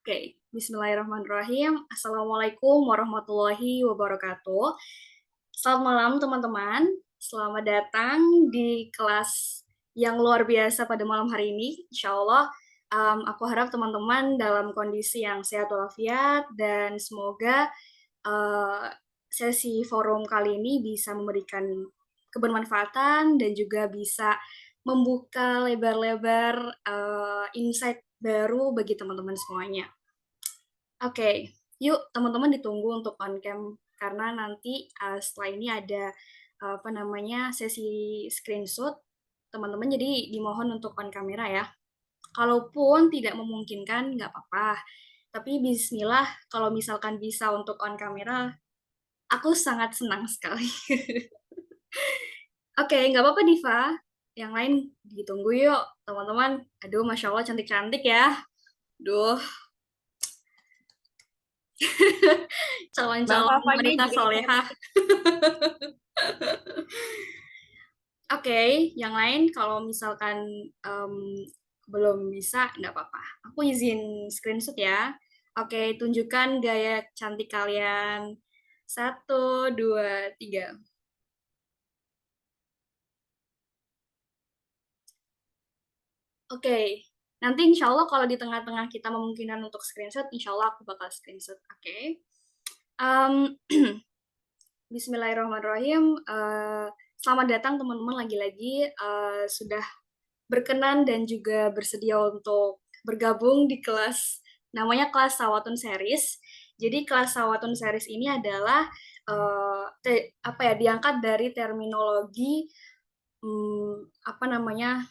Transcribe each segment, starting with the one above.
Oke, bismillahirrahmanirrahim. Assalamualaikum warahmatullahi wabarakatuh. Selamat malam teman-teman. Selamat datang di kelas yang luar biasa pada malam hari ini. Insya Allah, aku harap teman-teman dalam kondisi yang sehat walafiat dan semoga eh, sesi forum kali ini bisa memberikan kebermanfaatan dan juga bisa membuka lebar-lebar insight baru bagi teman-teman semuanya. Oke, yuk teman-teman ditunggu untuk on cam karena nanti setelah ini ada apa namanya sesi screenshot teman-teman, jadi dimohon untuk on kamera ya. Kalaupun tidak memungkinkan nggak apa-apa. Tapi Bismillah kalau misalkan bisa untuk on kamera, aku sangat senang sekali. Oke, nggak apa-apa Diva. Yang lain ditunggu yuk teman-teman. Aduh, Masya Allah cantik-cantik ya. Duh, Bang calon-calon Fafanya wanita juga solehah. cantik. Oke, yang lain kalau misalkan em, belum bisa, nggak apa-apa. Aku izin screenshot ya. Oke, tunjukkan gaya cantik kalian. Satu, dua, tiga. Oke, nanti insya Allah kalau di tengah-tengah kita memungkinkan untuk screenshot, insya Allah aku bakal screenshot. Oke. Em, Bismillahirrahmanirrahim. Selamat datang teman-teman lagi-lagi sudah berkenan dan juga bersedia untuk bergabung di kelas namanya kelas Sawatun Series. Jadi kelas Sawatun Series ini adalah apa ya diangkat dari terminologi apa namanya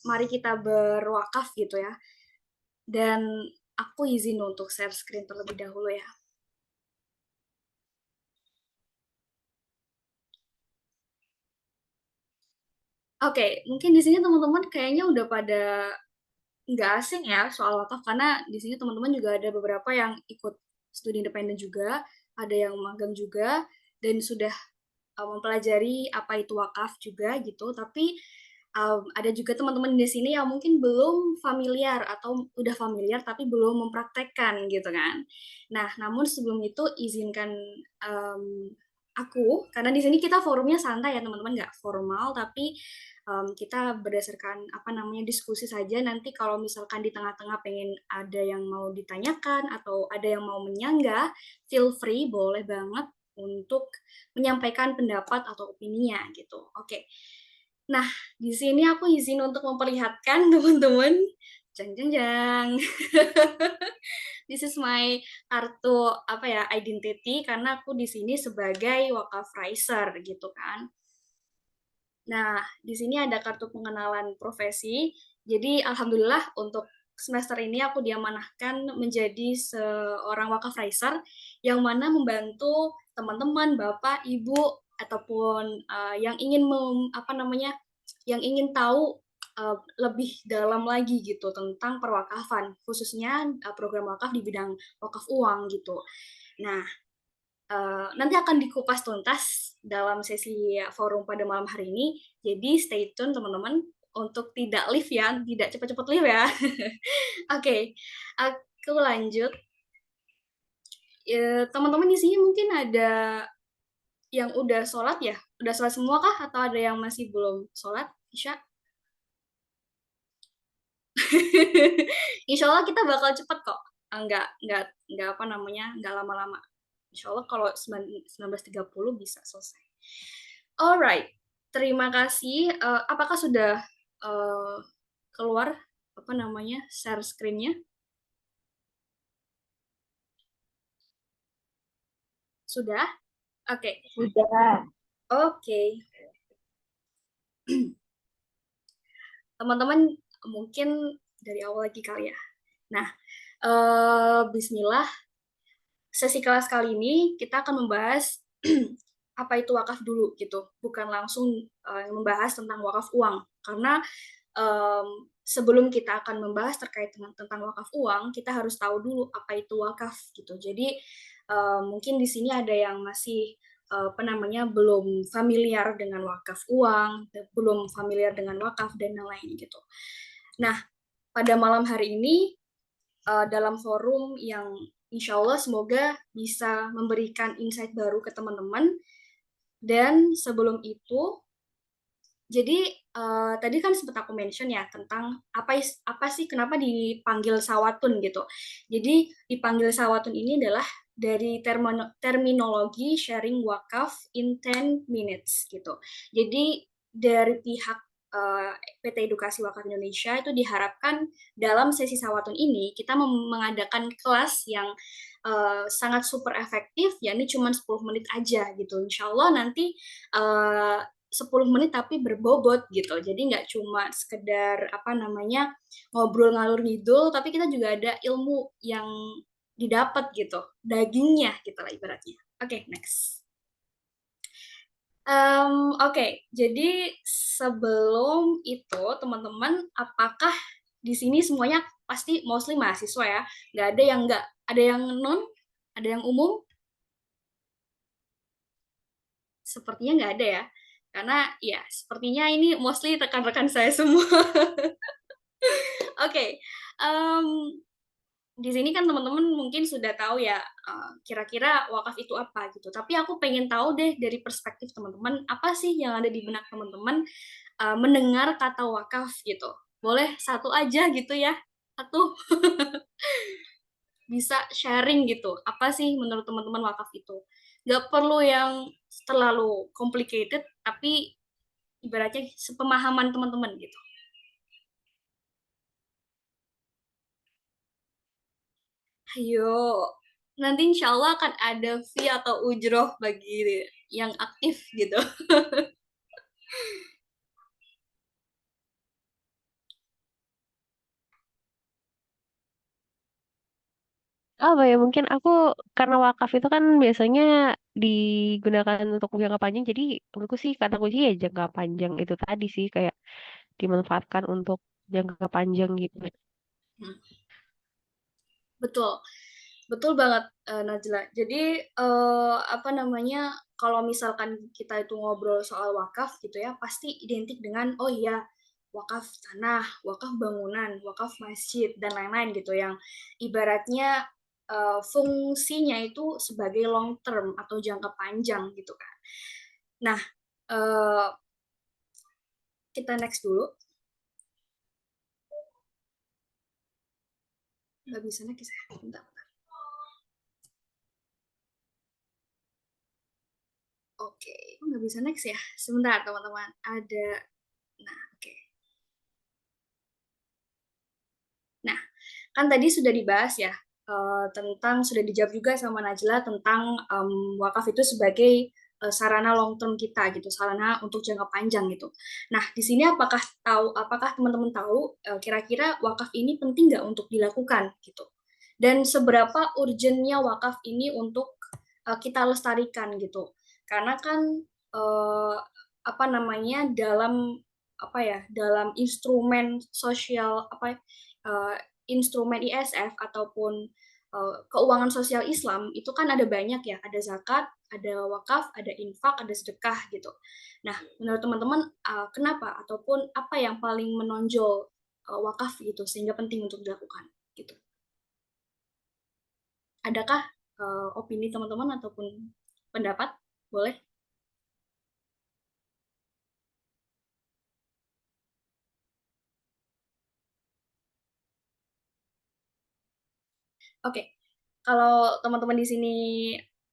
mari kita berwakaf gitu ya. Dan aku izin untuk share screen terlebih dahulu ya. Oke, mungkin di sini teman-teman kayaknya udah pada nggak asing ya soal wakaf karena di sini teman-teman juga ada beberapa yang ikut studi independen juga, ada yang magang juga dan sudah mempelajari apa itu wakaf juga gitu. Tapi ada juga teman-teman di sini yang mungkin belum familiar atau udah familiar tapi belum mempraktekkan gitu kan. Nah, namun sebelum itu izinkan aku karena di sini kita forumnya santai ya teman-teman, nggak formal tapi kita berdasarkan apa namanya diskusi saja. Nanti kalau misalkan di tengah-tengah pengen ada yang mau ditanyakan atau ada yang mau menyanggah, feel free, boleh banget untuk menyampaikan pendapat atau opininya gitu. Oke. Nah, di sini aku izin untuk memperlihatkan teman-teman. Jang jang jang. This is my kartu apa ya identity karena aku di sini sebagai wakaf riser gitu kan. Nah, di sini ada kartu pengenalan profesi. Jadi, alhamdulillah untuk semester ini aku diamanahkan menjadi seorang wakaf riser yang mana membantu teman-teman, Bapak, Ibu ataupun yang ingin apa namanya, yang ingin tahu lebih dalam lagi gitu tentang perwakafan, khususnya program wakaf di bidang wakaf uang gitu. Nah, nanti akan dikupas tuntas dalam sesi forum pada malam hari ini. Jadi stay tune teman-teman untuk tidak live ya, tidak cepat-cepat live ya. Oke, aku lanjut. Teman-teman di sini mungkin ada yang udah sholat ya? Udah sholat semua kah? Atau ada yang masih belum sholat? Isya? Insya Allah kita bakal cepet kok. Enggak apa namanya, enggak lama-lama. Insya Allah kalau 19.30 bisa selesai. Alright, terima kasih. Apakah sudah uh, keluar apa namanya share screen-nya? Sudah? Oke, Sudah. oke. Teman-teman mungkin dari awal lagi kali ya. Nah, Bismillah. Sesi kelas kali ini kita akan membahas apa itu wakaf dulu gitu, bukan langsung membahas tentang wakaf uang karena sebelum kita akan membahas terkait dengan tentang wakaf uang, kita harus tahu dulu apa itu wakaf gitu. Jadi mungkin di sini ada yang masih apa namanya belum familiar dengan wakaf uang, belum familiar dengan wakaf dan lain-lain gitu. Nah, pada malam hari ini dalam forum yang insya Allah semoga bisa memberikan insight baru ke teman-teman. Dan sebelum itu, jadi tadi kan sempat aku mention ya tentang apa sih kenapa dipanggil sawatun gitu. Jadi dipanggil sawatun ini adalah dari terminologi sharing wakaf in 10 minutes gitu. Jadi dari pihak PT Edukasi Wakaf Indonesia itu diharapkan dalam sesi sawatun ini kita mengadakan kelas yang sangat super efektif, yakni cuma 10 menit aja gitu. Insya Allah nanti 10 menit tapi berbobot gitu. Jadi nggak cuma sekedar apa namanya ngobrol ngalur ngidul, tapi kita juga ada ilmu yang didapat gitu, dagingnya gitu lah ibaratnya. Oke, next. Oke, jadi sebelum itu teman-teman, apakah di sini semuanya pasti mostly mahasiswa ya? Nggak ada yang nggak, ada yang non, ada yang umum? Sepertinya nggak ada ya, karena ya sepertinya ini mostly rekan-rekan saya semua. Oke, em, di sini kan teman-teman mungkin sudah tahu ya kira-kira wakaf itu apa gitu. Tapi aku pengen tahu deh dari perspektif teman-teman apa sih yang ada di benak teman-teman mendengar kata wakaf gitu. Boleh satu aja gitu ya, satu bisa sharing gitu. Apa sih menurut teman-teman wakaf itu? Nggak perlu yang terlalu complicated, tapi ibaratnya sepemahaman teman-teman gitu. Ayo, nanti insya Allah akan ada fee atau ujroh bagi yang aktif gitu. Apa ya, mungkin aku karena wakaf itu kan biasanya digunakan untuk jangka panjang, jadi menurutku sih kata kunci ya jangka panjang itu tadi sih, kayak dimanfaatkan untuk jangka panjang gitu. Hmm, betul, betul banget Najla. Jadi apa namanya, kalau misalkan kita itu ngobrol soal wakaf gitu ya, pasti identik dengan oh iya wakaf tanah, wakaf bangunan, wakaf masjid dan lain-lain gitu yang ibaratnya fungsinya itu sebagai long term atau jangka panjang gitu kan. Nah, eh, kita next dulu. Nggak bisa next ya? Bentar. Oke, nggak bisa next ya? Sebentar teman-teman. Ada, nah oke. Nah, kan tadi sudah dibahas ya tentang sudah dijawab juga sama Najla tentang wakaf itu sebagai sarana long term kita gitu, sarana untuk jangka panjang gitu. Nah, di sini apakah teman-teman tahu kira-kira wakaf ini penting nggak untuk dilakukan gitu? Dan seberapa urgennya wakaf ini untuk kita lestarikan gitu? Karena kan apa namanya dalam instrumen sosial uh, instrumen ISF ataupun keuangan sosial Islam itu kan ada banyak ya, ada zakat, ada wakaf, ada infak, ada sedekah gitu. Nah, menurut teman-teman kenapa ataupun apa yang paling menonjol wakaf gitu sehingga penting untuk dilakukan gitu? Adakah opini teman-teman ataupun pendapat? Boleh? Oke, kalau teman-teman di sini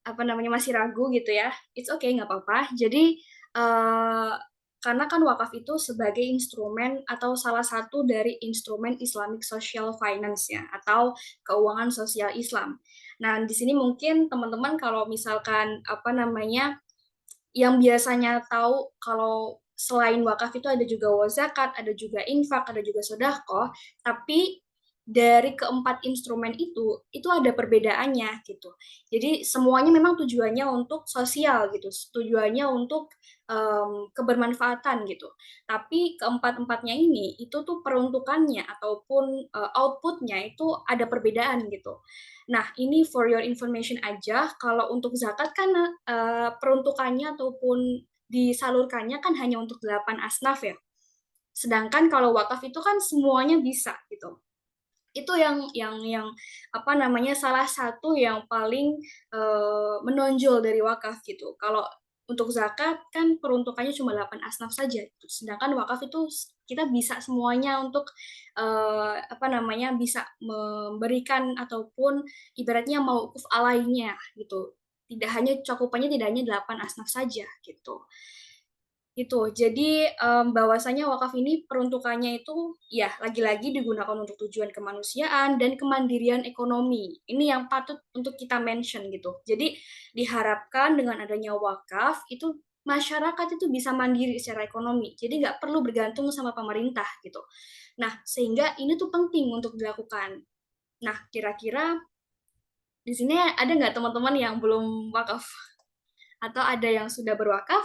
apa namanya masih ragu gitu ya, it's okay, nggak apa-apa. Jadi eh, karena kan wakaf itu sebagai instrumen atau salah satu dari instrumen Islamic Social Finance ya, atau keuangan sosial Islam. Nah, di sini mungkin teman-teman kalau misalkan apa namanya yang biasanya tahu kalau selain wakaf itu ada juga zakat, ada juga infak, ada juga sedekah, tapi dari keempat instrumen itu ada perbedaannya gitu. Jadi semuanya memang tujuannya untuk sosial gitu, tujuannya untuk kebermanfaatan gitu. Tapi keempat-empatnya ini itu tuh peruntukannya ataupun outputnya itu ada perbedaan gitu. Nah, ini for your information aja. Kalau untuk zakat kan peruntukannya ataupun disalurkannya kan hanya untuk 8 asnaf ya. Sedangkan kalau wakaf itu kan semuanya bisa gitu. Itu yang apa namanya, salah satu yang paling menonjol dari wakaf gitu. Kalau untuk zakat kan peruntukannya cuma 8 asnaf saja, gitu. Sedangkan wakaf itu kita bisa semuanya untuk apa namanya, bisa memberikan ataupun ibaratnya mauquf alainya gitu. Tidak hanya cakupannya tidak hanya 8 asnaf saja gitu. Itu. Jadi, bahwasanya wakaf ini peruntukannya itu ya lagi-lagi digunakan untuk tujuan kemanusiaan dan kemandirian ekonomi. Ini yang patut untuk kita mention gitu. Jadi diharapkan dengan adanya wakaf itu masyarakat itu bisa mandiri secara ekonomi. Jadi nggak perlu bergantung sama pemerintah gitu. Nah, sehingga ini tuh penting untuk dilakukan. Nah, kira-kira di sini ada nggak teman-teman yang belum wakaf? Atau ada yang sudah berwakaf?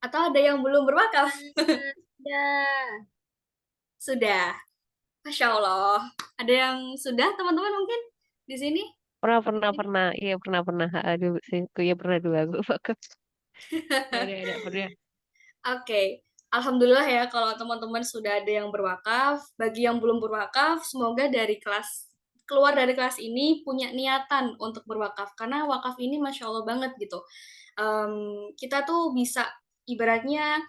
Atau ada yang belum berwakaf? Ya. Sudah. Masya Allah. Ada yang sudah teman-teman mungkin di sini? Pernah, pernah, pernah. Iya, pernah, pernah. Aduh, sih, aku ya pernah dua. Aku pakai. Ada, pernah. Oke. Alhamdulillah ya kalau teman-teman sudah ada yang berwakaf. Bagi yang belum berwakaf, semoga dari kelas keluar dari kelas ini punya niatan untuk berwakaf karena wakaf ini masya Allah banget gitu. Kita tuh bisa ibaratnya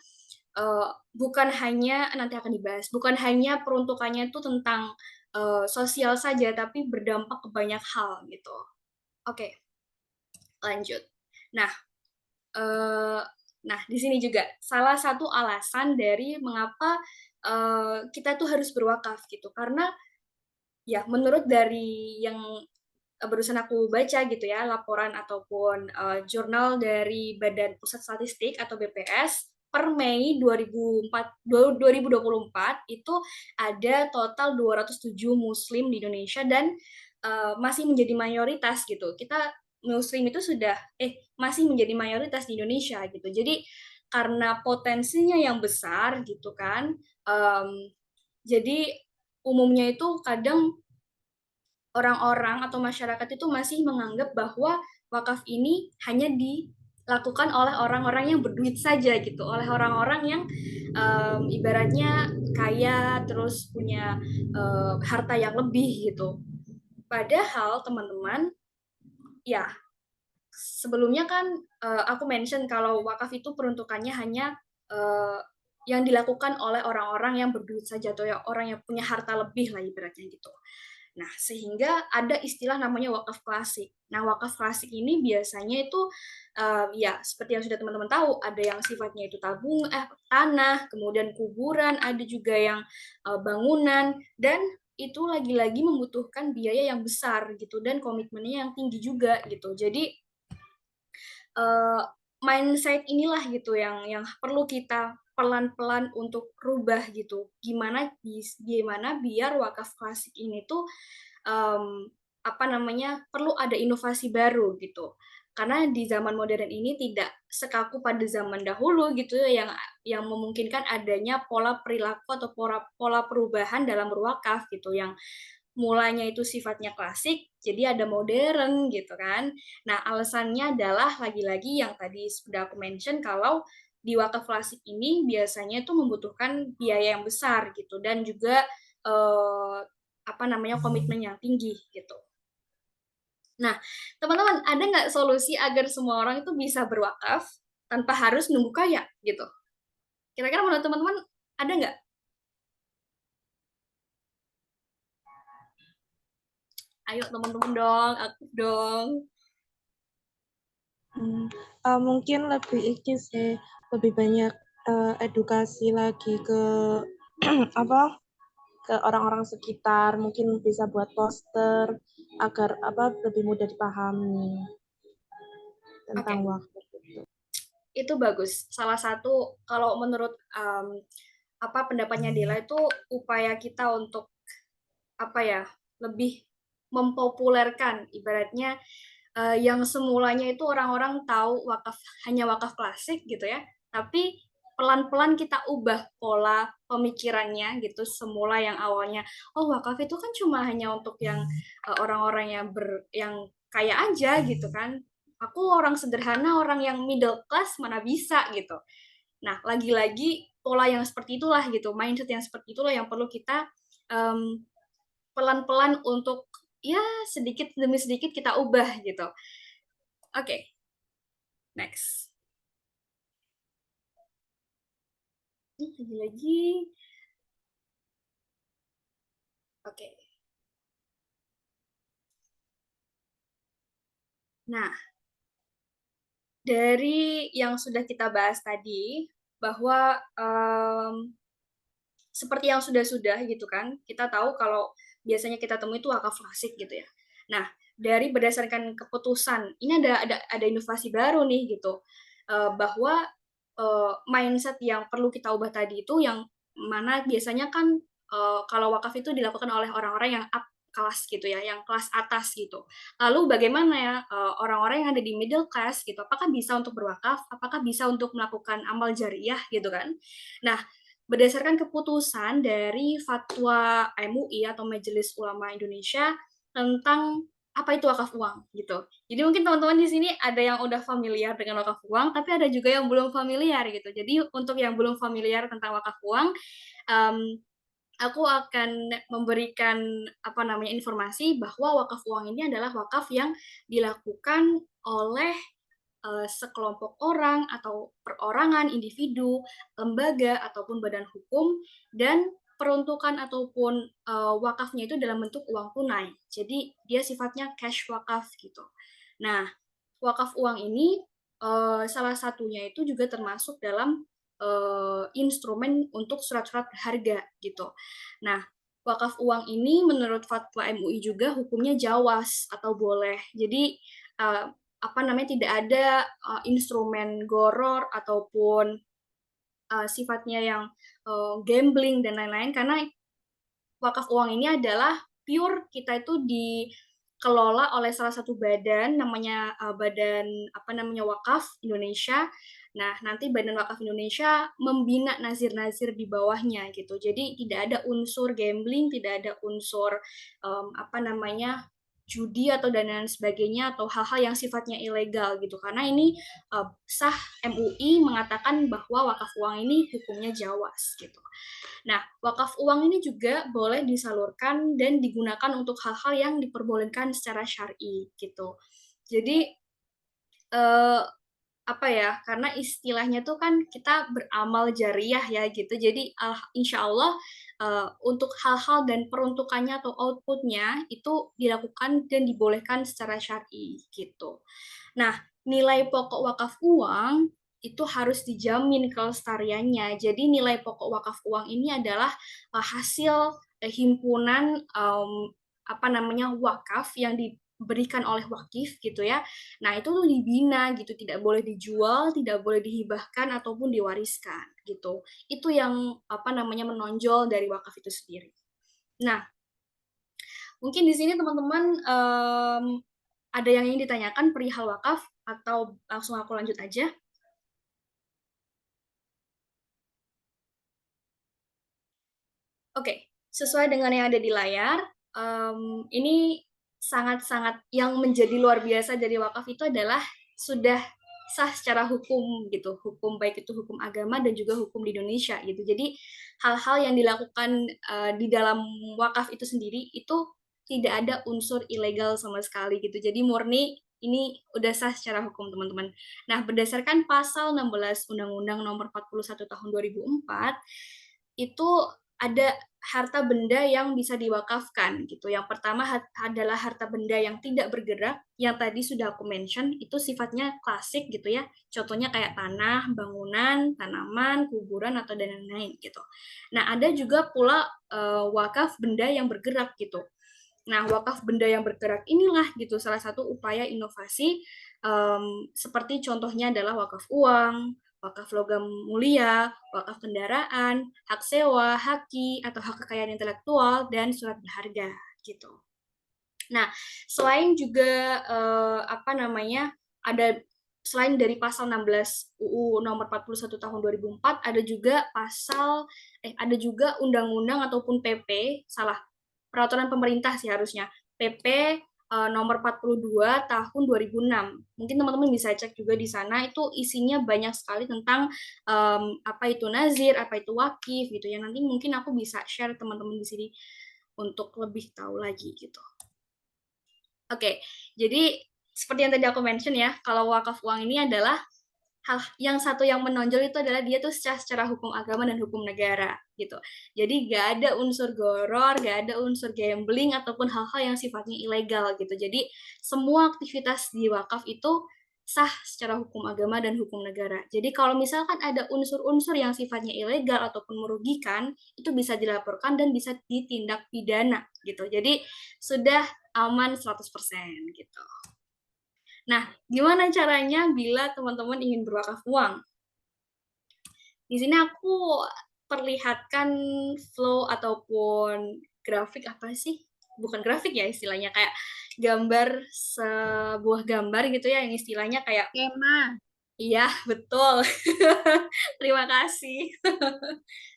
bukan hanya nanti akan dibahas, bukan hanya peruntukannya itu tentang sosial saja, tapi berdampak ke banyak hal gitu. Oke, lanjut. Nah, eh, nah di sini juga salah satu alasan dari mengapa kita tuh harus berwakaf gitu, karena ya menurut dari yang barusan aku baca gitu ya, laporan ataupun jurnal dari Badan Pusat Statistik atau BPS per Mei 2024 itu ada total 207 muslim di Indonesia dan masih menjadi mayoritas gitu. Kita muslim itu sudah masih menjadi mayoritas di Indonesia gitu. Jadi karena potensinya yang besar gitu kan, um, jadi umumnya itu kadang orang-orang atau masyarakat itu masih menganggap bahwa wakaf ini hanya dilakukan oleh orang-orang yang berduit saja gitu, oleh orang-orang yang ibaratnya kaya terus punya harta yang lebih gitu. Padahal teman-teman, ya sebelumnya kan aku mention kalau wakaf itu peruntukannya hanya uh, yang dilakukan oleh orang-orang yang berduit saja atau ya orang yang punya harta lebih lah ibaratnya gitu. Nah, sehingga ada istilah namanya wakaf klasik. Nah, wakaf klasik ini biasanya itu ya seperti yang sudah teman-teman tahu, ada yang sifatnya itu tanah, kemudian kuburan, ada juga yang bangunan dan itu lagi-lagi membutuhkan biaya yang besar gitu dan komitmennya yang tinggi juga gitu. Jadi uh, mindset inilah gitu yang perlu kita pelan-pelan untuk rubah gitu. Gimana biar wakaf klasik ini tuh um, apa namanya perlu ada inovasi baru gitu. Karena di zaman modern ini tidak sekaku pada zaman dahulu gitu ya, yang memungkinkan adanya pola perilaku atau pola perubahan dalam berwakaf gitu yang mulanya itu sifatnya klasik, jadi ada modern gitu kan. Nah, alasannya adalah lagi-lagi yang tadi sudah aku mention kalau di wakaf klasik ini biasanya itu membutuhkan biaya yang besar gitu dan juga apa namanya komitmen yang tinggi gitu. Nah, teman-teman ada nggak solusi agar semua orang itu bisa berwakaf tanpa harus nunggu kaya gitu? Kira-kira menurut teman-teman ada nggak? Ayo teman-teman dong, aktif dong. Hmm, mungkin lebih ini sih, lebih banyak edukasi lagi ke apa ke orang-orang sekitar, mungkin bisa buat poster agar lebih mudah dipahami tentang Oke, waktu. itu bagus. Salah satu kalau menurut apa pendapatnya Dila itu upaya kita untuk apa ya lebih mempopulerkan ibaratnya yang semulanya itu orang-orang tahu hanya wakaf klasik gitu ya, tapi pelan-pelan kita ubah pola pemikirannya gitu. Semula yang awalnya, oh wakaf itu kan cuma hanya untuk yang orang-orang yang kaya aja gitu kan. Aku orang sederhana, orang yang middle class mana bisa gitu. Nah, lagi-lagi pola yang seperti itulah gitu, mindset yang seperti itulah yang perlu kita pelan-pelan untuk ya sedikit demi sedikit kita ubah gitu. Oke, next. Lagi-lagi, oke. Nah, dari yang sudah kita bahas tadi, bahwa seperti yang sudah-sudah gitu kan, kita tahu kalau biasanya kita temui itu wakaf klasik gitu ya. Nah, dari berdasarkan keputusan, ini ada inovasi baru nih gitu, bahwa mindset yang perlu kita ubah tadi itu yang mana biasanya kan kalau wakaf itu dilakukan oleh orang-orang yang up kelas gitu ya, yang kelas atas gitu. Lalu bagaimana ya orang-orang yang ada di middle class gitu, apakah bisa untuk berwakaf, apakah bisa untuk melakukan amal jariah gitu kan? Nah, berdasarkan keputusan dari fatwa MUI atau Majelis Ulama Indonesia tentang apa itu wakaf uang gitu. Jadi mungkin teman-teman di sini ada yang udah familiar dengan wakaf uang, tapi ada juga yang belum familiar gitu. Jadi untuk yang belum familiar tentang wakaf uang, um, aku akan memberikan apa namanya informasi bahwa wakaf uang ini adalah wakaf yang dilakukan oleh sekelompok orang atau perorangan, individu, lembaga ataupun badan hukum dan peruntukan ataupun wakafnya itu dalam bentuk uang tunai. Jadi dia sifatnya cash wakaf gitu. Nah, wakaf uang ini salah satunya itu juga termasuk dalam instrumen untuk surat-surat berharga gitu. Nah, wakaf uang ini menurut fatwa MUI juga hukumnya jawas atau boleh. Jadi apa namanya tidak ada instrumen goror ataupun sifatnya yang gambling dan lain-lain karena wakaf uang ini adalah pure kita itu dikelola oleh salah satu badan namanya Badan apa namanya Wakaf Indonesia. Nah, nanti Badan Wakaf Indonesia membina nazir-nazir di bawahnya gitu. Jadi tidak ada unsur gambling, tidak ada unsur apa namanya judi atau dan lain sebagainya atau hal-hal yang sifatnya ilegal gitu. Karena ini sah MUI mengatakan bahwa wakaf uang ini hukumnya jawas gitu. Nah, wakaf uang ini juga boleh disalurkan dan digunakan untuk hal-hal yang diperbolehkan secara syar'i gitu. Jadi apa ya? Karena istilahnya tuh kan kita beramal jariah ya gitu. Jadi insya Allah untuk hal-hal dan peruntukannya atau outputnya itu dilakukan dan dibolehkan secara syar'i gitu. Nah, nilai pokok wakaf uang itu harus dijamin kelestariannya. Jadi nilai pokok wakaf uang ini adalah hasil himpunan apa namanya wakaf yang diberikan oleh wakif gitu ya. Nah, itu tuh dibina gitu, tidak boleh dijual, tidak boleh dihibahkan ataupun diwariskan gitu. Itu yang apa namanya menonjol dari wakaf itu sendiri. Nah, mungkin di sini teman-teman ada yang ingin ditanyakan perihal wakaf atau langsung aku lanjut aja? Oke, sesuai dengan yang ada di layar, ini sangat-sangat yang menjadi luar biasa dari wakaf itu adalah sudah sah secara hukum gitu, hukum baik itu hukum agama dan juga hukum di Indonesia gitu. Jadi hal-hal yang dilakukan di dalam wakaf itu sendiri itu tidak ada unsur ilegal sama sekali gitu. Jadi murni ini udah sah secara hukum teman-teman. Nah, berdasarkan pasal 16 Undang-Undang Nomor 41 Tahun 2004 itu ada harta benda yang bisa diwakafkan gitu. Yang pertama adalah harta benda yang tidak bergerak, yang tadi sudah aku mention, itu sifatnya klasik gitu ya. Contohnya kayak tanah, bangunan, tanaman, kuburan atau dan lain-lain gitu. Nah, ada juga pula wakaf benda yang bergerak gitu. Nah, wakaf benda yang bergerak inilah gitu salah satu upaya inovasi seperti contohnya adalah wakaf uang, wakaf logam mulia, wakaf kendaraan, hak sewa, haki, atau hak kekayaan intelektual, dan surat berharga gitu. Nah, selain juga apa namanya ada selain dari pasal 16 UU nomor 41 tahun 2004 ada juga ada juga undang-undang ataupun PP salah peraturan pemerintah sih harusnya PP nomor 42 tahun 2006. Mungkin teman-teman bisa cek juga di sana, itu isinya banyak sekali tentang apa itu nazir, apa itu wakif gitu ya. Nanti mungkin aku bisa share teman-teman di sini untuk lebih tahu lagi gitu. Oke, jadi seperti yang tadi aku mention ya, kalau wakaf uang ini adalah hal yang satu yang menonjol itu adalah dia tuh secara hukum agama dan hukum negara gitu. Jadi gak ada unsur goror, gak ada unsur gambling ataupun hal-hal yang sifatnya ilegal gitu. Jadi semua aktivitas di wakaf itu sah secara hukum agama dan hukum negara. Jadi kalau misalkan ada unsur-unsur yang sifatnya ilegal ataupun merugikan, itu bisa dilaporkan dan bisa ditindak pidana gitu. Jadi sudah aman 100% gitu. Nah, gimana caranya bila teman-teman ingin berwakaf uang? Di sini aku perlihatkan flow ataupun grafik apa sih? Bukan grafik ya istilahnya, kayak gambar sebuah gambar gitu ya, yang istilahnya kayak Skema. iya, betul. Terima kasih.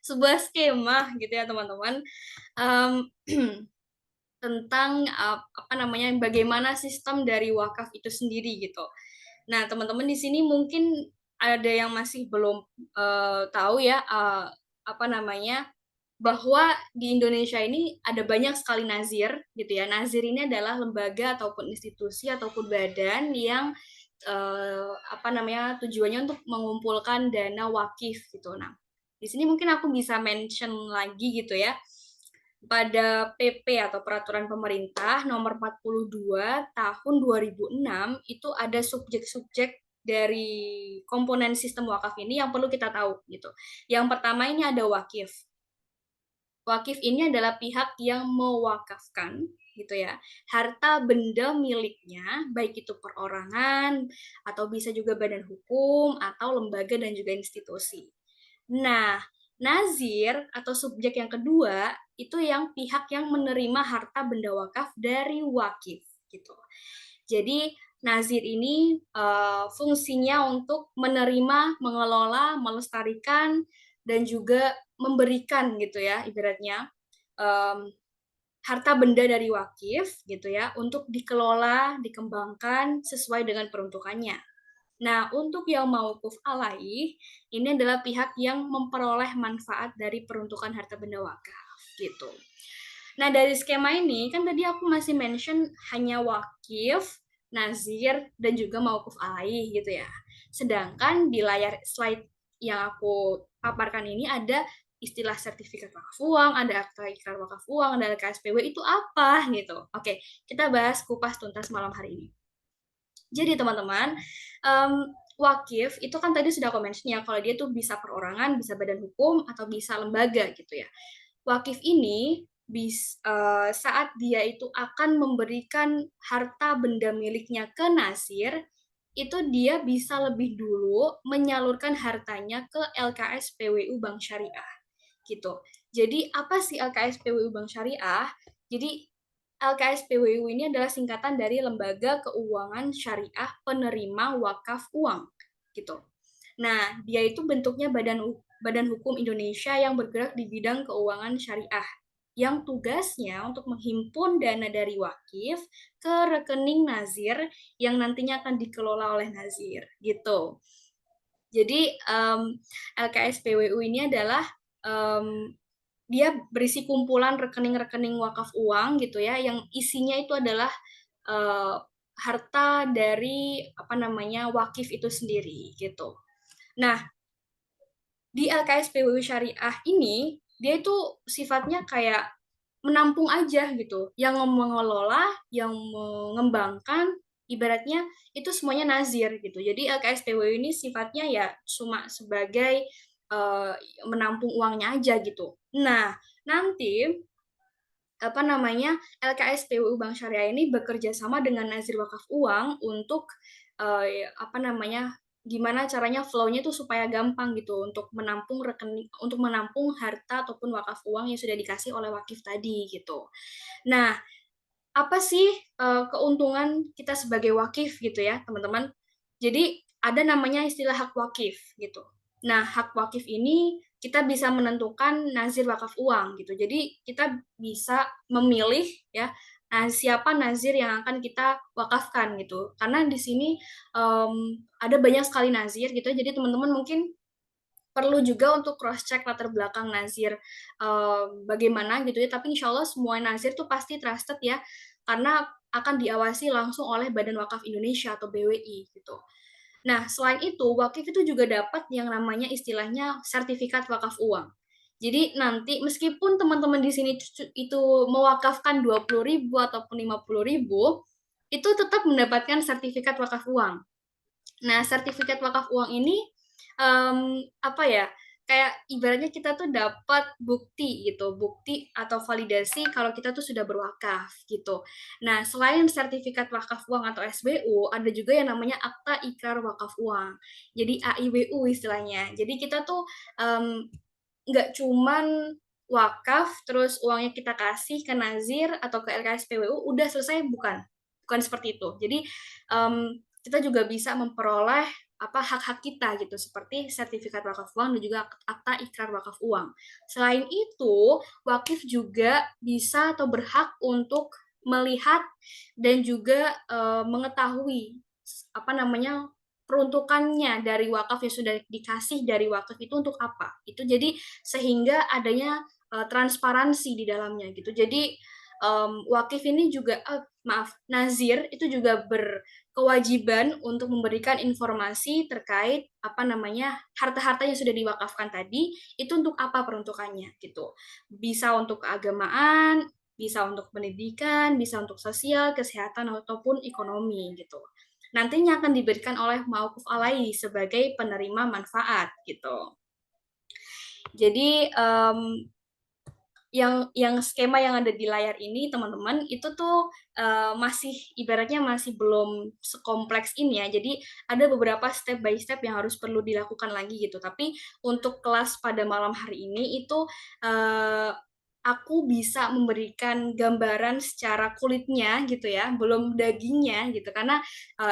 Sebuah skema gitu ya, teman-teman. Tentang apa namanya, bagaimana sistem dari wakaf itu sendiri gitu. Nah, teman-teman di sini mungkin ada yang masih belum tahu ya apa namanya, bahwa di Indonesia ini ada banyak sekali nazir gitu ya. Nazir ini adalah lembaga ataupun institusi ataupun badan yang apa namanya, tujuannya untuk mengumpulkan dana wakif gitu. Nah, di sini mungkin aku bisa mention lagi gitu ya, pada PP atau Peraturan Pemerintah Nomor 42 Tahun 2006 itu ada subjek-subjek dari komponen sistem wakaf ini yang perlu kita tahu gitu. Yang pertama ini ada wakif. Wakif ini adalah pihak yang mewakafkan gitu ya, harta benda miliknya, baik itu perorangan atau bisa juga badan hukum atau lembaga dan juga institusi. Nah, nazir atau subjek yang kedua itu yang pihak yang menerima harta benda wakaf dari wakif gitu. Jadi nazir ini fungsinya untuk menerima, mengelola, melestarikan dan juga memberikan gitu ya, ibaratnya harta benda dari wakif gitu ya untuk dikelola, dikembangkan sesuai dengan peruntukannya. Nah, untuk yang mauquf alaih, ini adalah pihak yang memperoleh manfaat dari peruntukan harta benda wakaf, gitu. Nah, dari skema ini, kan tadi aku masih mention hanya wakif, nazir, dan juga mauquf alaih, gitu ya. Sedangkan di layar slide yang aku paparkan ini ada istilah sertifikat wakaf uang, ada akta ikrar wakaf uang, ada LKSPW, itu apa, gitu. Oke, kita bahas kupas tuntas malam hari ini. Jadi teman-teman, wakif itu kan tadi sudah aku mention ya, kalau dia tuh bisa perorangan, bisa badan hukum, atau bisa lembaga gitu ya. Wakif ini saat dia itu akan memberikan harta benda miliknya ke nazir, itu dia bisa lebih dulu menyalurkan hartanya ke LKS PWU Bank Syariah gitu. Jadi apa sih LKS PWU Bank Syariah? Jadi LKS PWU ini adalah singkatan dari Lembaga Keuangan Syariah Penerima Wakaf Uang gitu. Nah, dia itu bentuknya badan hukum Indonesia yang bergerak di bidang keuangan syariah yang tugasnya untuk menghimpun dana dari wakif ke rekening nazir yang nantinya akan dikelola oleh nazir gitu. Jadi LKS PWU ini adalah dia berisi kumpulan rekening-rekening wakaf uang gitu ya, yang isinya itu adalah harta dari apa namanya wakif itu sendiri gitu. Nah, di LKS PWU Syariah ini dia itu sifatnya kayak menampung aja gitu, yang mengelola, yang mengembangkan, ibaratnya itu semuanya nazir gitu. Jadi LKS PWU ini sifatnya ya cuma sebagai menampung uangnya aja gitu. Nah, nanti apa namanya, LKS PWU Bank Syariah ini bekerja sama dengan Nazir Wakaf Uang untuk apa namanya, gimana caranya flow-nya tuh supaya gampang gitu untuk menampung harta ataupun wakaf uang yang sudah dikasih oleh wakif tadi gitu. Nah, apa sih keuntungan kita sebagai wakif gitu ya, teman-teman? Jadi ada namanya istilah hak wakif gitu. Nah, hak wakif ini kita bisa menentukan nazir wakaf uang gitu. Jadi kita bisa memilih ya Nah, siapa nazir yang akan kita wakafkan gitu? Karena di sini ada banyak sekali nazir gitu. Jadi teman-teman mungkin perlu juga untuk cross check latar belakang nazir bagaimana gitu ya. Tapi insya Allah semua nazir tuh pasti trusted ya, karena akan diawasi langsung oleh Badan Wakaf Indonesia atau BWI gitu. Nah, selain itu, wakif itu juga dapat yang namanya istilahnya sertifikat wakaf uang. Jadi nanti meskipun teman-teman di sini itu mewakafkan 20.000 ataupun 50.000, itu tetap mendapatkan sertifikat wakaf uang. Nah, sertifikat wakaf uang ini apa ya? Kayak ibaratnya kita tuh dapat bukti gitu, bukti atau validasi kalau kita tuh sudah berwakaf gitu. Nah, selain sertifikat wakaf uang atau SBU, ada juga yang namanya akta ikrar wakaf uang. Jadi AIWU istilahnya. Jadi kita tuh nggak cuman wakaf terus uangnya kita kasih ke nazir atau ke LKSPWU udah selesai, bukan seperti itu. Jadi kita juga bisa memperoleh apa hak-hak kita gitu seperti sertifikat wakaf uang dan juga akta ikrar wakaf uang. Selain itu, wakif juga bisa atau berhak untuk melihat dan juga mengetahui apa namanya peruntukannya dari wakaf yang sudah dikasih dari wakaf itu untuk apa. Itu jadi sehingga adanya transparansi di dalamnya gitu. Jadi wakif ini juga nazir itu juga berkewajiban untuk memberikan informasi terkait apa namanya harta-harta yang sudah diwakafkan tadi itu untuk apa peruntukannya gitu. Bisa untuk keagamaan, bisa untuk pendidikan, bisa untuk sosial, kesehatan ataupun ekonomi gitu. Nantinya akan diberikan oleh mauquf alaihi sebagai penerima manfaat gitu. Jadi yang skema yang ada di layar ini teman-teman itu tuh masih ibaratnya masih belum sekompleks ini ya. Jadi ada beberapa step by step yang harus perlu dilakukan lagi gitu. Tapi untuk kelas pada malam hari ini itu aku bisa memberikan gambaran secara kulitnya gitu ya, belum dagingnya gitu. Karena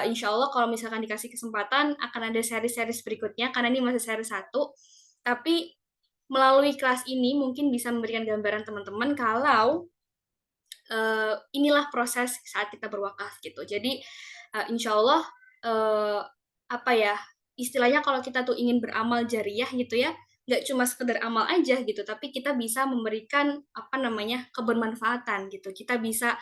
insya Allah kalau misalkan dikasih kesempatan akan ada seri-seri berikutnya karena ini masih seri 1. Tapi melalui kelas ini mungkin bisa memberikan gambaran teman-teman kalau inilah proses saat kita berwakaf gitu. Jadi insya Allah apa ya istilahnya kalau kita tuh ingin beramal jariah gitu ya, nggak cuma sekedar amal aja gitu, tapi kita bisa memberikan apa namanya kebermanfaatan gitu. Kita bisa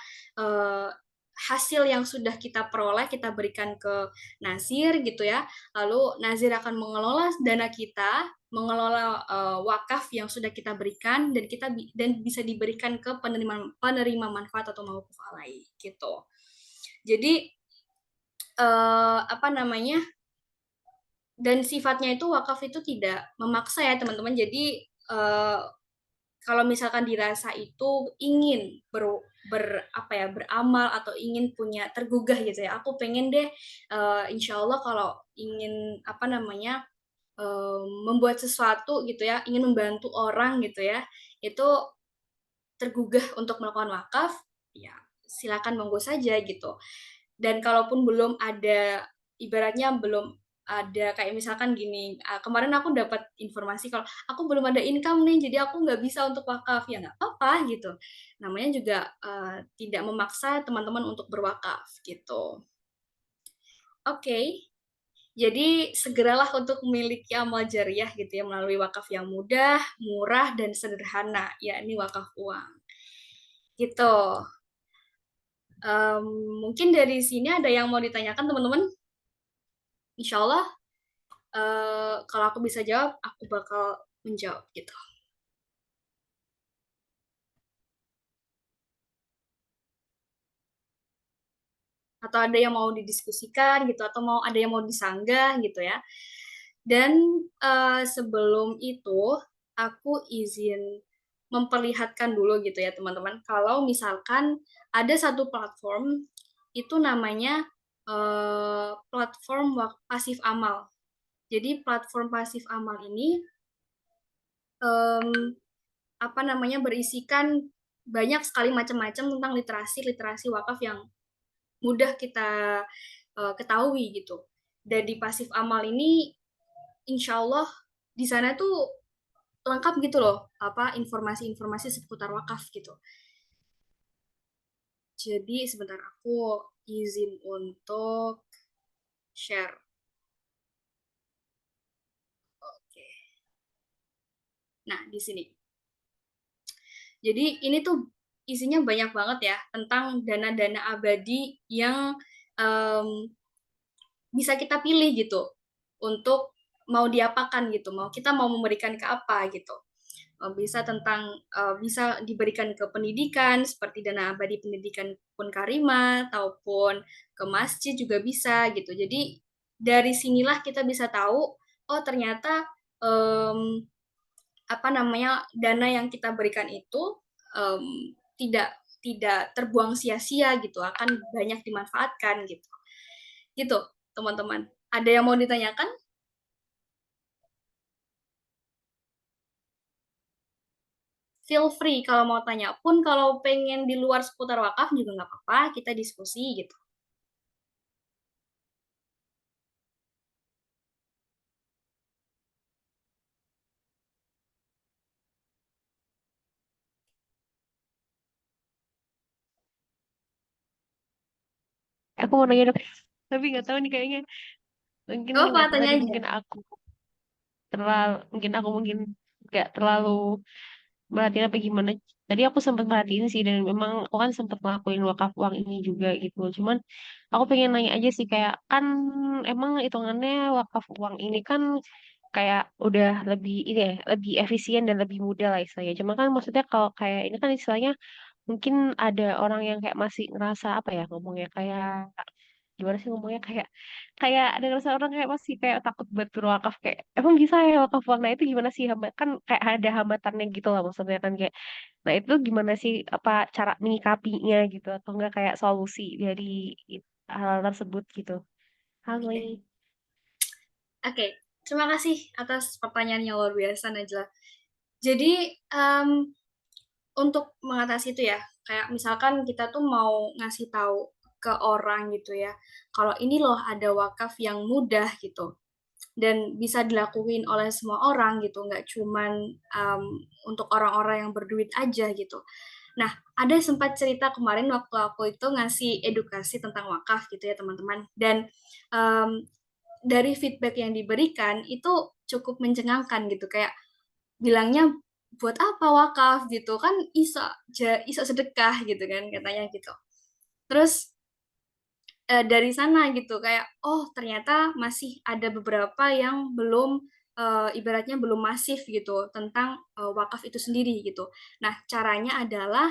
hasil yang sudah kita peroleh kita berikan ke nazir gitu ya. Lalu nazir akan mengelola dana kita, mengelola wakaf yang sudah kita berikan dan bisa diberikan ke penerima manfaat atau mauquf alaihi gitu. Jadi apa namanya? Dan sifatnya itu wakaf itu tidak memaksa ya teman-teman. Jadi kalau misalkan dirasa itu ingin beramal atau ingin punya tergugah gitu ya. Aku pengen deh insya Allah kalau ingin apa namanya membuat sesuatu gitu ya, ingin membantu orang gitu ya, itu tergugah untuk melakukan wakaf, ya silakan monggo saja gitu. Dan kalaupun belum ada, ibaratnya belum ada kayak misalkan gini, kemarin aku dapat informasi kalau aku belum ada income nih, jadi aku nggak bisa untuk wakaf, ya nggak apa-apa gitu. Namanya juga tidak memaksa teman-teman untuk berwakaf gitu. Oke. Jadi segeralah untuk memiliki amal jariah gitu ya melalui wakaf yang mudah, murah, dan sederhana, yakni wakaf uang. Gitu. Um, Mungkin dari sini ada yang mau ditanyakan teman-teman? Insya Allah kalau aku bisa jawab, aku bakal menjawab gitu. Atau ada yang mau didiskusikan gitu, atau ada yang mau disanggah gitu ya. Dan sebelum itu, aku izin memperlihatkan dulu gitu ya teman-teman. Kalau misalkan ada satu platform, itu namanya platform pasif amal. Jadi platform pasif amal ini apa namanya berisikan banyak sekali macam-macam tentang literasi wakaf yang mudah kita ketahui gitu. Dan di pasif amal ini insya Allah di sana tuh lengkap gitu loh apa informasi-informasi seputar wakaf gitu. Jadi sebentar aku izin untuk share. Oke. Nah, di sini. Jadi ini tuh isinya banyak banget ya tentang dana-dana abadi yang em, bisa kita pilih gitu untuk mau diapakan gitu, kita mau memberikan ke apa gitu. Bisa tentang bisa diberikan ke pendidikan seperti dana abadi pendidikan pun karima ataupun ke masjid juga bisa gitu. Jadi dari sinilah kita bisa tahu oh ternyata em, apa namanya dana yang kita berikan itu tidak tidak terbuang sia-sia gitu, akan banyak dimanfaatkan gitu. Gitu, teman-teman. Ada yang mau ditanyakan? Feel free kalau mau tanya pun, kalau pengen di luar seputar wakaf juga nggak apa-apa, kita diskusi gitu. Aku mau nanya dong, tapi nggak tahu nih kayaknya mungkin Oh, apa, tanya tadi aja. mungkin aku mungkin nggak terlalu merhatiin apa gimana. Tadi aku sempat merhatiin sih dan memang aku kan sempat ngelakuin wakaf uang ini juga gitu. Cuman aku pengen nanya aja sih kayak kan emang hitungannya wakaf uang ini kan kayak udah lebih ini ya, lebih efisien dan lebih mudah lah istilahnya. Cuma kan maksudnya kalau kayak ini kan istilahnya mungkin ada orang yang kayak masih ngerasa apa ya ngomongnya kayak gimana sih ngomongnya kayak kayak ada rasa orang kayak masih kayak takut buat berwakaf kayak emang bisa ya wakaf uang nah itu gimana sih kan kayak ada hambatannya gitu lah maksudnya kan kayak nah itu gimana sih apa cara menyikapinya gitu atau enggak kayak solusi dari hal tersebut gitu. Halo. Oke, Oke, terima kasih atas pertanyaan yang luar biasa, Najla. Jadi, untuk mengatasi itu ya, kayak misalkan kita tuh mau ngasih tahu ke orang gitu ya, kalau ini loh ada wakaf yang mudah gitu, dan bisa dilakuin oleh semua orang gitu, nggak cuman untuk orang-orang yang berduit aja gitu. Nah, ada sempat cerita kemarin waktu aku itu ngasih edukasi tentang wakaf gitu ya teman-teman, dan um, dari feedback yang diberikan itu cukup mencengangkan gitu, kayak bilangnya buat apa wakaf gitu kan iso iso sedekah gitu kan katanya gitu. Terus dari sana gitu kayak oh ternyata masih ada beberapa yang belum ibaratnya belum masif gitu tentang wakaf itu sendiri gitu. Nah caranya adalah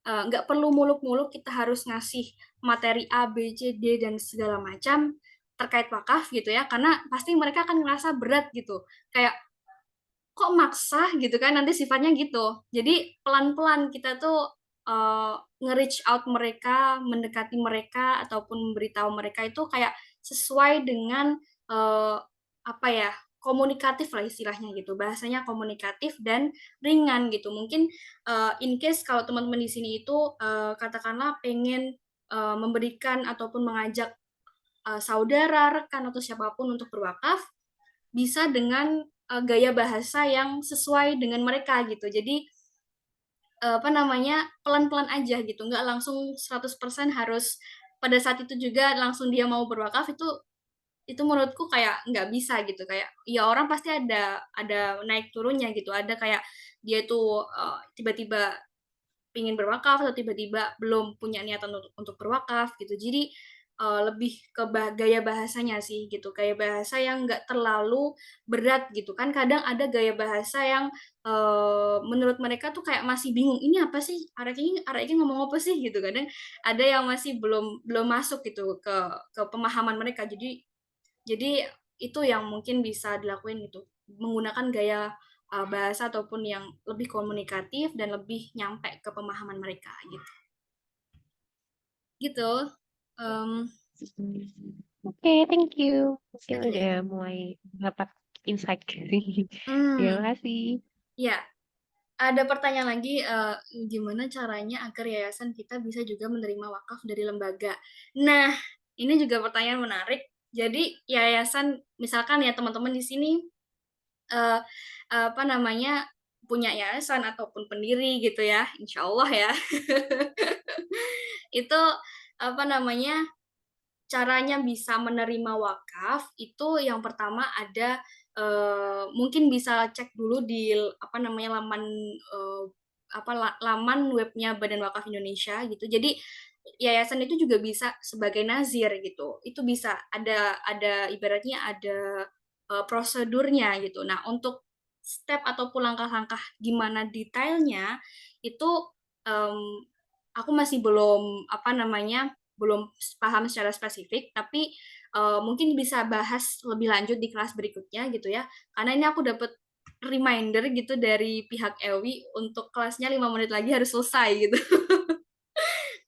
nggak perlu muluk-muluk kita harus ngasih materi A, B, C, D dan segala macam terkait wakaf gitu ya karena pasti mereka akan ngerasa berat gitu kayak kok maksa gitu kan nanti sifatnya gitu. Jadi pelan-pelan kita tuh nge-reach out mereka, mendekati mereka ataupun memberitahu mereka itu kayak sesuai dengan apa ya komunikatif lah istilahnya gitu. Bahasanya komunikatif dan ringan gitu. Mungkin in case kalau teman-teman di sini itu katakanlah pengen memberikan ataupun mengajak saudara, rekan atau siapapun untuk berwakaf, bisa dengan gaya bahasa yang sesuai dengan mereka gitu. Jadi apa namanya pelan-pelan aja gitu, nggak langsung 100% harus pada saat itu juga langsung dia mau berwakaf itu menurutku kayak nggak bisa gitu kayak ya orang pasti ada naik turunnya gitu ada kayak dia tuh tiba-tiba pingin berwakaf atau tiba-tiba belum punya niatan untuk berwakaf gitu. Jadi lebih ke gaya bahasanya sih gitu. Gaya bahasa yang nggak terlalu berat gitu kan. Kadang ada gaya bahasa yang menurut mereka tuh kayak masih bingung. Ini apa sih? Arek ini ngomong apa sih gitu. Kadang ada yang masih belum belum masuk gitu ke pemahaman mereka. Jadi itu yang mungkin bisa dilakuin gitu. Menggunakan gaya bahasa ataupun yang lebih komunikatif dan lebih nyampe ke pemahaman mereka gitu. Gitu. Um, Oke, thank you. Mungkin Oke. udah mulai dapat insight. Terima Hmm, kasih. ya. Ada pertanyaan lagi, gimana caranya agar yayasan kita bisa juga menerima wakaf dari lembaga? Nah, ini juga pertanyaan menarik. Jadi yayasan, misalkan ya teman-teman di sini eh, apa namanya punya yayasan ataupun pendiri gitu ya, insya Allah ya. Itu apa namanya? Caranya bisa menerima wakaf itu yang pertama ada mungkin bisa cek dulu di apa namanya laman laman webnya Badan Wakaf Indonesia gitu. Jadi yayasan itu juga bisa sebagai nazir gitu. Itu bisa ada ibaratnya ada prosedurnya gitu. Nah, untuk step ataupun langkah-langkah gimana detailnya itu em, aku masih belum apa namanya belum paham secara spesifik, tapi mungkin bisa bahas lebih lanjut di kelas berikutnya gitu ya. Karena ini aku dapat reminder gitu dari pihak Ewi untuk kelasnya 5 menit lagi harus selesai gitu.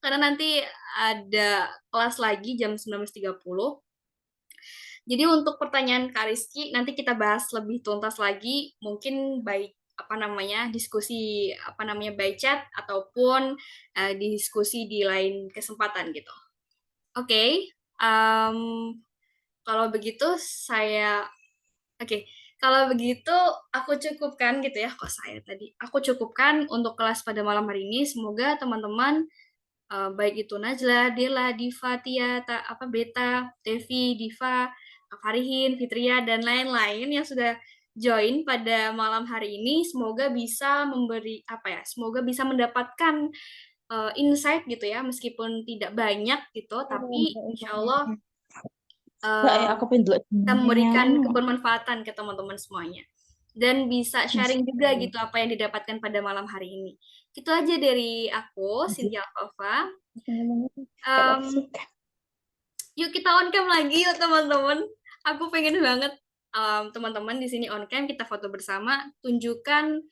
Karena nanti ada kelas lagi jam 19.30. Jadi untuk pertanyaan Kak Rizky, nanti kita bahas lebih tuntas lagi, mungkin baik apa namanya diskusi apa namanya by chat ataupun diskusi di lain kesempatan gitu. Oke, em, kalau begitu saya oke, kalau begitu aku cukupkan gitu ya. Kok saya tadi? Aku cukupkan untuk kelas pada malam hari ini. Semoga teman-teman baik itu Najla, Dela, Diva, Tia, apa Beta, Devi, Diva, Farihin, Fitria dan lain-lain yang sudah join pada malam hari ini semoga bisa memberi apa ya? Semoga bisa mendapatkan insight gitu ya meskipun tidak banyak gitu tapi insya Allah Enggak ya, aku pengen dulu. kita memberikan kebermanfaatan ke teman-teman semuanya dan bisa sharing juga gitu apa yang didapatkan pada malam hari ini. Itu aja dari aku, Cynthia Alfa. Yuk kita on cam lagi yuk teman-teman. Aku pengen banget teman-teman di sini on cam kita foto bersama, tunjukkan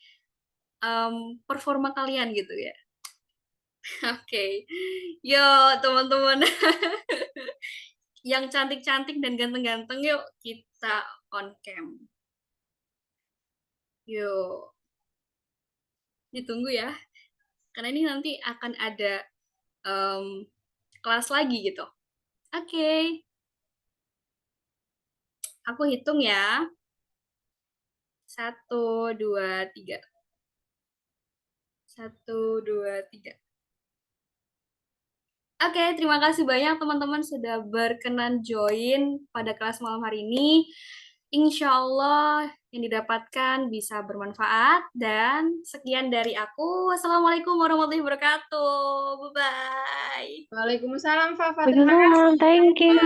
performa kalian gitu ya. Oke. Yo teman-teman. Yang cantik-cantik dan ganteng-ganteng yuk kita on cam. Yuk. Ditunggu ya. Karena ini nanti akan ada kelas lagi gitu. Oke. Aku hitung ya. 1, 2, 3. 1, 2, 3. Oke, terima kasih banyak teman-teman sudah berkenan join pada kelas malam hari ini. Insya Allah yang didapatkan bisa bermanfaat. Dan sekian dari aku. Wassalamualaikum warahmatullahi wabarakatuh. Bye-bye. Waalaikumsalam, Fafa. Waalaikumsalam, thank you.